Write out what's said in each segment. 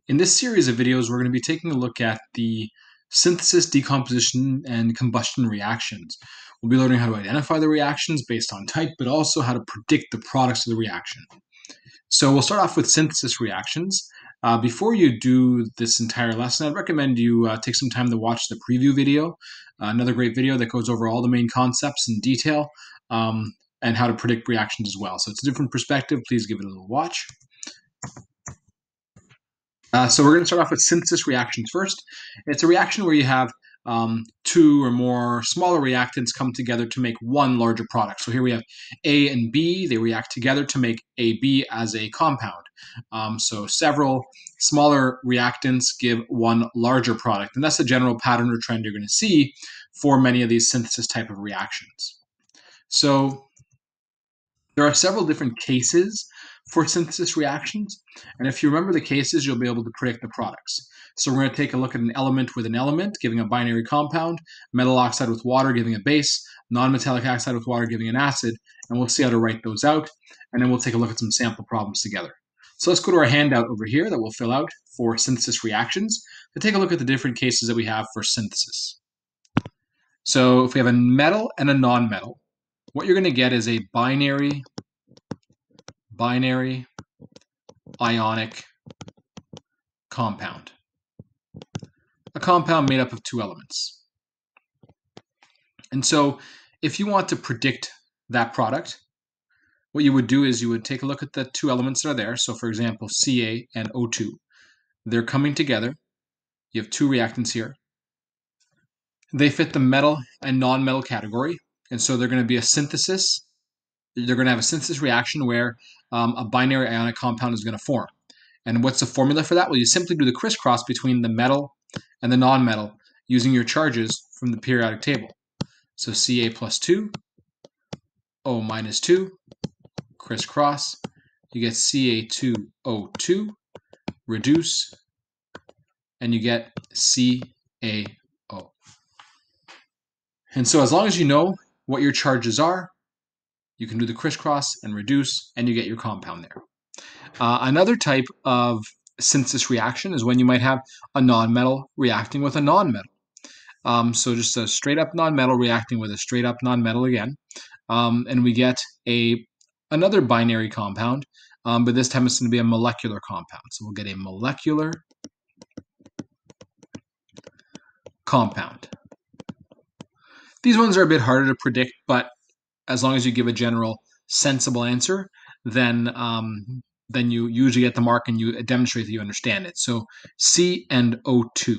In this series of videos, we're going to be taking a look at the synthesis, decomposition, and combustion reactions. We'll be learning how to identify the reactions based on type, but also how to predict the products of the reaction. So we'll start off with synthesis reactions. Before you do this entire lesson, I'd recommend you take some time to watch the preview video, another great video that goes over all the main concepts in detail and how to predict reactions as well. So it's a different perspective. Please give it a little watch. So we're going to start off with synthesis reactions first. It's a reaction where you have two or more smaller reactants come together to make one larger product. So here we have A and B. They react together to make AB as a compound. So several smaller reactants give one larger product. And that's the general pattern or trend you're going to see for many of these synthesis type of reactions. So there are several different cases for synthesis reactions, and if you remember the cases, you'll be able to predict the products. So we're going to take a look at an element with an element, giving a binary compound, metal oxide with water, giving a base, non-metallic oxide with water, giving an acid, and we'll see how to write those out, and then we'll take a look at some sample problems together. So let's go to our handout over here that we'll fill out for synthesis reactions to take a look at the different cases that we have for synthesis. So if we have a metal and a non-metal, what you're going to get is a binary ionic compound. A compound made up of two elements. And so if you want to predict that product, what you would do is you would take a look at the two elements that are there. So for example, Ca and O2. They're coming together. You have two reactants here. They fit the metal and non-metal category. And so they're going to be a synthesis. They're going to have a synthesis reaction where a binary ionic compound is going to form. And what's the formula for that? Well, you simply do the crisscross between the metal and the non-metal using your charges from the periodic table. So Ca plus 2, O minus 2, crisscross. You get Ca2O2, reduce, and you get CaO. And so as long as you know what your charges are, you can do the crisscross and reduce, and you get your compound there. Another type of synthesis reaction is when you might have a non-metal reacting with a non-metal. So just a straight-up non-metal reacting with a straight-up non-metal again. And we get another binary compound, but this time it's going to be a molecular compound. So we'll get a molecular compound. These ones are a bit harder to predict, but as long as you give a general sensible answer, then you usually get the mark and you demonstrate that you understand it. So C and O2.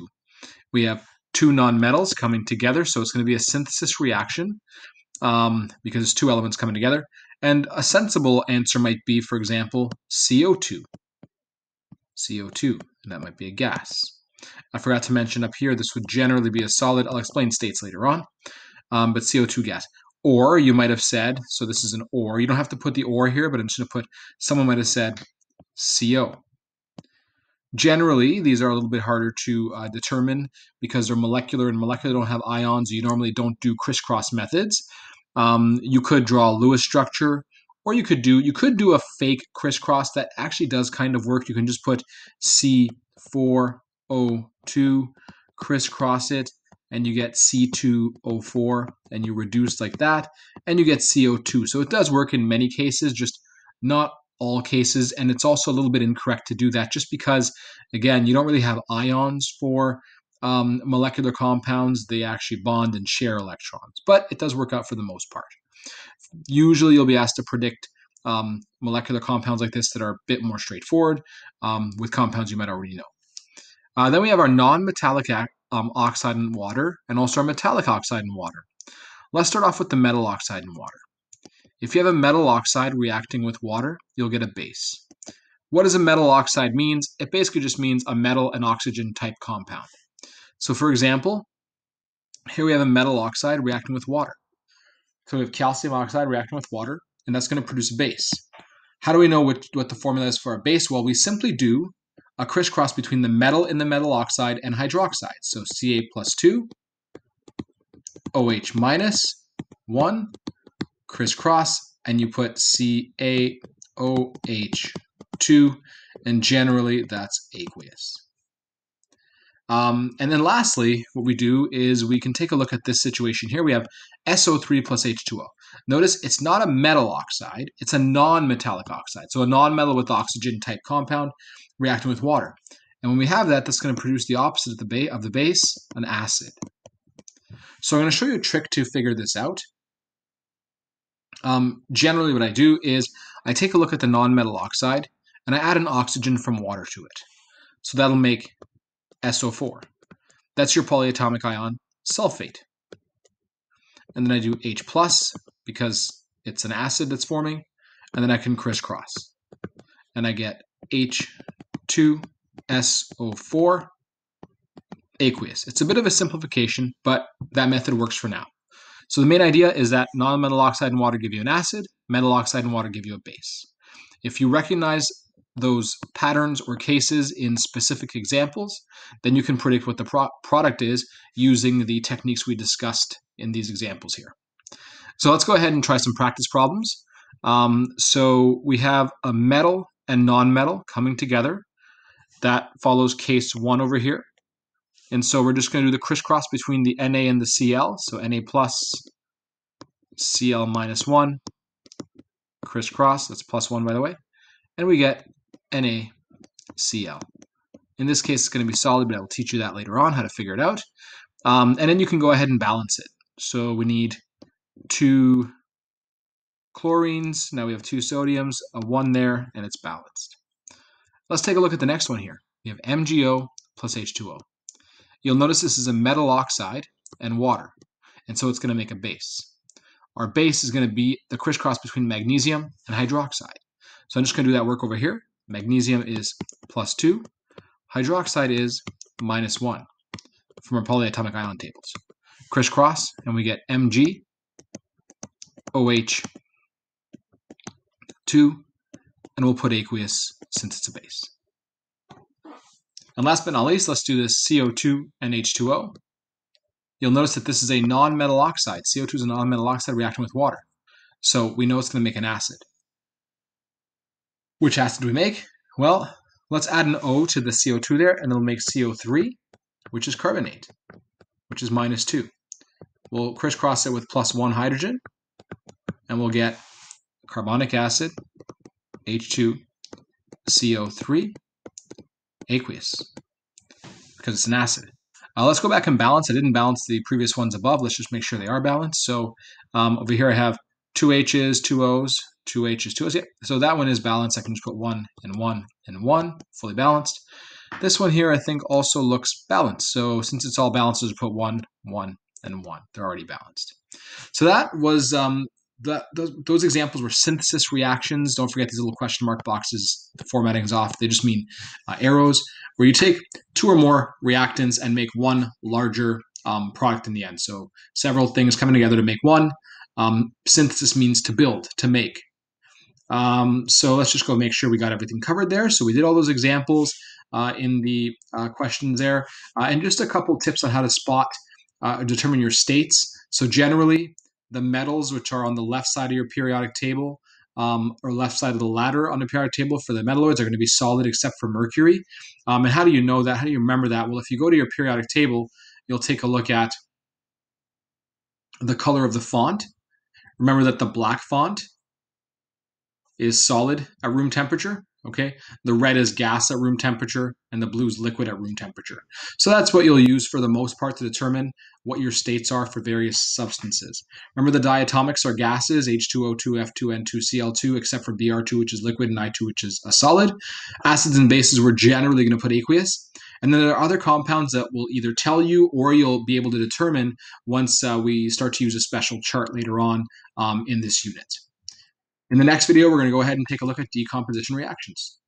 We have two nonmetals coming together, so it's going to be a synthesis reaction because it's two elements coming together. And a sensible answer might be, for example, CO2. CO2, and that might be a gas. I forgot to mention up here, this would generally be a solid. I'll explain states later on, but CO2 gas. Or you might have said, so this is an or. You don't have to put the or here, but I'm just going to put, someone might have said CO. Generally, these are a little bit harder to determine because they're molecular, and molecular don't have ions. You normally don't do crisscross methods. You could draw a Lewis structure, or you could do a fake crisscross that actually does kind of work. You can just put C4O2, crisscross it, and you get C2O4, and you reduce like that, and you get CO2. So it does work in many cases, just not all cases, and it's also a little bit incorrect to do that just because, again, you don't really have ions for molecular compounds. They actually bond and share electrons, but it does work out for the most part. Usually you'll be asked to predict molecular compounds like this that are a bit more straightforward with compounds you might already know. Then we have our non-metallic oxide in water, and also our metallic oxide in water. Let's start off with the metal oxide in water. If you have a metal oxide reacting with water, you'll get a base. What does a metal oxide mean? It basically just means a metal and oxygen type compound. So for example, here we have a metal oxide reacting with water. So we have calcium oxide reacting with water, and that's going to produce a base. How do we know what the formula is for a base? Well, we simply do a crisscross between the metal in the metal oxide and hydroxide. So Ca plus 2, OH minus 1, crisscross, and you put CaOH CO2, and generally that's aqueous. And then lastly, what we do is we can take a look at this situation here. We have SO3 plus H2O. Notice it's not a metal oxide, it's a non-metallic oxide. So a non-metal with oxygen type compound reacting with water. And when we have that, that's going to produce the opposite of the base, an acid. So I'm going to show you a trick to figure this out. Generally what I do is I take a look at the non-metal oxide and I add an oxygen from water to it. So that'll make SO4. That's your polyatomic ion sulfate. And then I do H plus because it's an acid that's forming, and then I can crisscross. And I get H2SO4 aqueous. It's a bit of a simplification, but that method works for now. So the main idea is that non-metal oxide and water give you an acid, metal oxide and water give you a base. If you recognize those patterns or cases in specific examples, then you can predict what the product is using the techniques we discussed in these examples here. So let's go ahead and try some practice problems. So we have a metal and non-metal coming together. That follows case 1 over here. And so we're just going to do the crisscross between the Na and the Cl. So Na plus, Cl minus 1, crisscross, that's plus 1 by the way. And we get NaCl. In this case, it's going to be solid, but I will teach you that later on, how to figure it out. And then you can go ahead and balance it. So we need 2 chlorines. Now we have 2 sodiums, a 1 there, and it's balanced. Let's take a look at the next one here. We have MgO plus H2O. You'll notice this is a metal oxide and water, and so it's going to make a base. Our base is going to be the crisscross between magnesium and hydroxide. So I'm just going to do that work over here. Magnesium is plus 2. Hydroxide is minus 1 from our polyatomic ion tables. Crisscross, and we get Mg, OH, 2, and we'll put aqueous since it's a base. And last but not least, let's do this CO2 and H2O. You'll notice that this is a non-metal oxide. CO2 is a non-metal oxide reacting with water. So we know it's going to make an acid. Which acid do we make? Well, let's add an O to the CO2 there, and it'll make CO3, which is carbonate, which is minus 2. We'll crisscross it with plus 1 hydrogen, and we'll get carbonic acid, H2CO3, aqueous, because it's an acid. Let's go back and balance. I didn't balance the previous ones above. Let's just make sure they are balanced. So over here I have 2 H's, 2 O's, 2 H's, 2 O's. Yeah. So that one is balanced. I can just put 1 and 1 and 1, fully balanced. This one here I think also looks balanced. So since it's all balanced, I'll just put 1, 1, and 1. They're already balanced. So that was those examples were synthesis reactions. Don't forget these little question mark boxes. The formatting's off. They just mean arrows, where you take 2 or more reactants and make one larger product in the end. So several things coming together to make one. Synthesis means to build, to make. So let's just go make sure we got everything covered there. So we did all those examples in the questions there. And just a couple tips on how to spot or determine your states. So generally, the metals, which are on the left side of your periodic table, or left side of the ladder on the periodic table for the metalloids, are going to be solid except for mercury. And how do you know that? How do you remember that? Well, if you go to your periodic table, you'll take a look at the color of the font. Remember that the black font is solid at room temperature. Okay, the red is gas at room temperature, and the blue is liquid at room temperature. So that's what you'll use for the most part to determine what your states are for various substances. Remember, the diatomics are gases, H2O2, F2N2, Cl2, except for Br2, which is liquid, and I2, which is a solid. Acids and bases, we're generally going to put aqueous. And then there are other compounds that will either tell you or you'll be able to determine once we start to use a special chart later on in this unit. In the next video, we're going to go ahead and take a look at decomposition reactions.